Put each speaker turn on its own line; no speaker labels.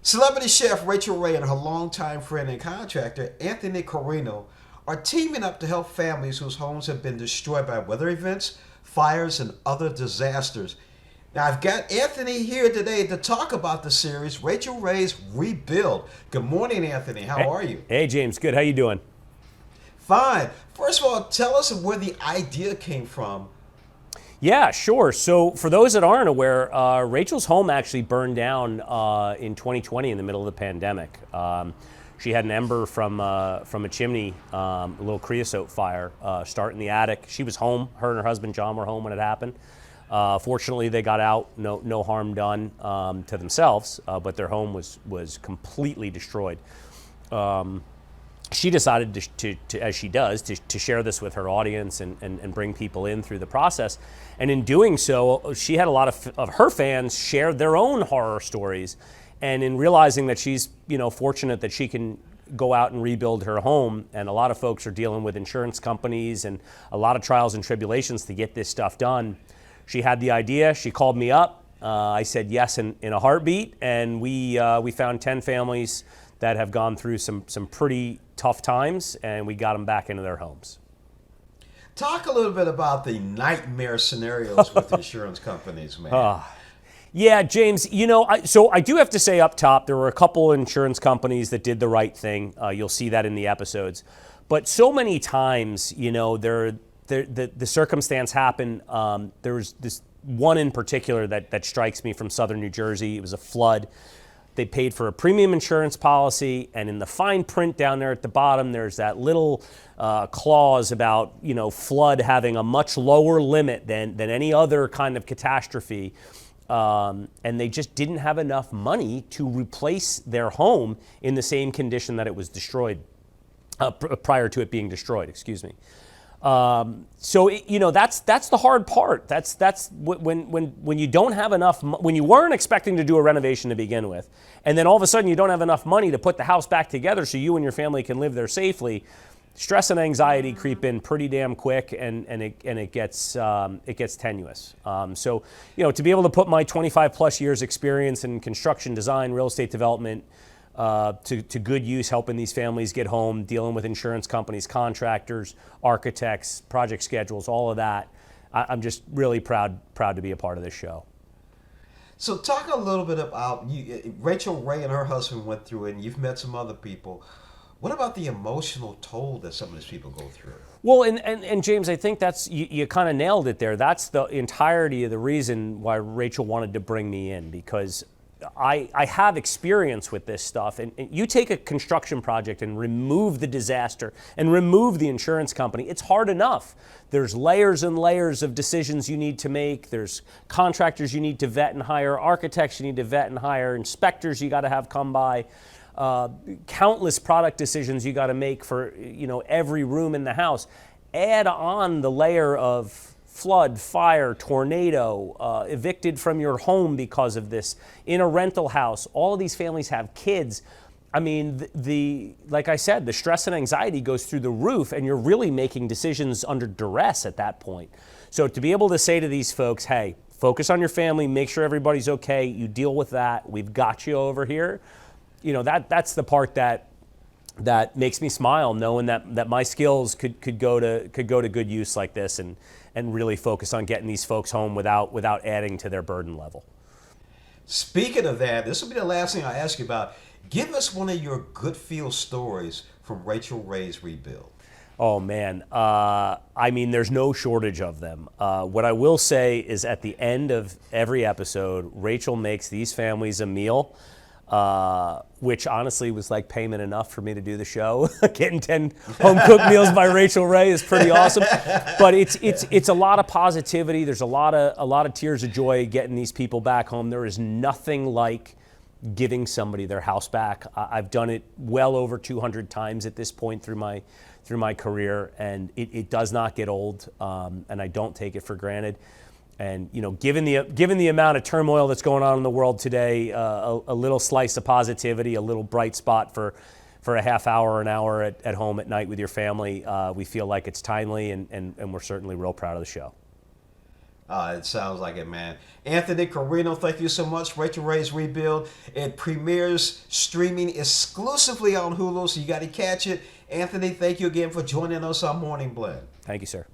Celebrity chef Rachael Ray and her longtime friend and contractor Anthony Carrino are teaming up to help families whose homes have been destroyed by weather events, fires, and other disasters. Now, I've got Anthony here today to talk about the series Rachael Ray's Rebuild. Good morning, Anthony. How
Hey,
are you?
hey, James, good. How you doing?
Fine. First of all, tell us where the idea came from.
Yeah, sure. So for those that aren't aware, Rachel's home actually burned down in 2020 in the middle of the pandemic. She had an ember from a chimney, a little creosote fire, start in the attic. She was home. Her and her husband John were home when it happened. Fortunately, they got out. No harm done to themselves, but their home was completely destroyed. She decided to, as she does, to share this with her audience and bring people in through the process. And in doing so, she had a lot of her fans share their own horror stories. And in realizing that she's, fortunate that she can go out and rebuild her home, and a lot of folks are dealing with insurance companies and a lot of trials and tribulations to get this stuff done. She had the idea. She called me up. I said yes in a heartbeat, and we found 10 families that have gone through some pretty tough times, and we got them back into their homes.
Talk a little bit about the nightmare scenarios with insurance companies, man.
Yeah, James, so I do have to say up top, there were a couple insurance companies that did the right thing. You'll see that in the episodes. But so many times, the circumstance happened. There was this one in particular that strikes me from southern New Jersey. It was a flood. They paid for a premium insurance policy, and in the fine print down there at the bottom, there's that little clause about flood having a much lower limit than any other kind of catastrophe, and they just didn't have enough money to replace their home in the same condition that it was destroyed prior to it being destroyed. Excuse me. That's the hard part. That's when you don't have enough, when you weren't expecting to do a renovation to begin with, and then all of a sudden you don't have enough money to put the house back together so you and your family can live there safely. Stress and anxiety creep in pretty damn quick, and it gets tenuous. To be able to put my 25 plus years experience in construction design, real estate development, to good use, helping these families get home, dealing with insurance companies, contractors, architects, project schedules, all of that. I'm just really proud to be a part of this show.
So talk a little bit about you. Rachael Ray and her husband went through it, and you've met some other people. What about the emotional toll that some of these people go through?
Well, and James, I think that's you kind of nailed it there. That's the entirety of the reason why Rachael wanted to bring me in, because I have experience with this stuff, and you take a construction project and remove the disaster and remove the insurance company, it's hard enough. There's layers and layers of decisions you need to make. There's contractors you need to vet and hire, architects you need to vet and hire, inspectors you got to have come by, countless product decisions you got to make for every room in the house. Add on the layer of flood, fire, tornado, evicted from your home because of this, in a rental house. All of these families have kids. I mean, like I said, the stress and anxiety goes through the roof, and you're really making decisions under duress at that point. So to be able to say to these folks, hey, focus on your family, make sure everybody's okay, you deal with that, we've got you over here, that's the part that makes me smile, knowing that my skills could go to good use like this, and really focus on getting these folks home without adding to their burden level.
Speaking of that, this will be the last thing I ask you about. Give us one of your good feel stories from Rachael Ray's Rebuild.
Oh man, there's no shortage of them. What I will say is, at the end of every episode, Rachael makes these families a meal, which honestly was like payment enough for me to do the show. Getting 10 home cooked meals by Rachael Ray is pretty awesome. But it's a lot of positivity. There's a lot of tears of joy getting these people back home. There is nothing like giving somebody their house back. I've done it well over 200 times at this point through my career, and it does not get old, and I don't take it for granted. And given the amount of turmoil that's going on in the world today, a little slice of positivity, a little bright spot for a half hour, an hour at home at night with your family, we feel like it's timely, and we're certainly real proud of the show.
It sounds like it, man. Anthony Carrino, thank you so much. Rachael Ray's Rebuild. It premieres streaming exclusively on Hulu, so you got to catch it. Anthony, thank you again for joining us on Morning Blend.
Thank you, sir.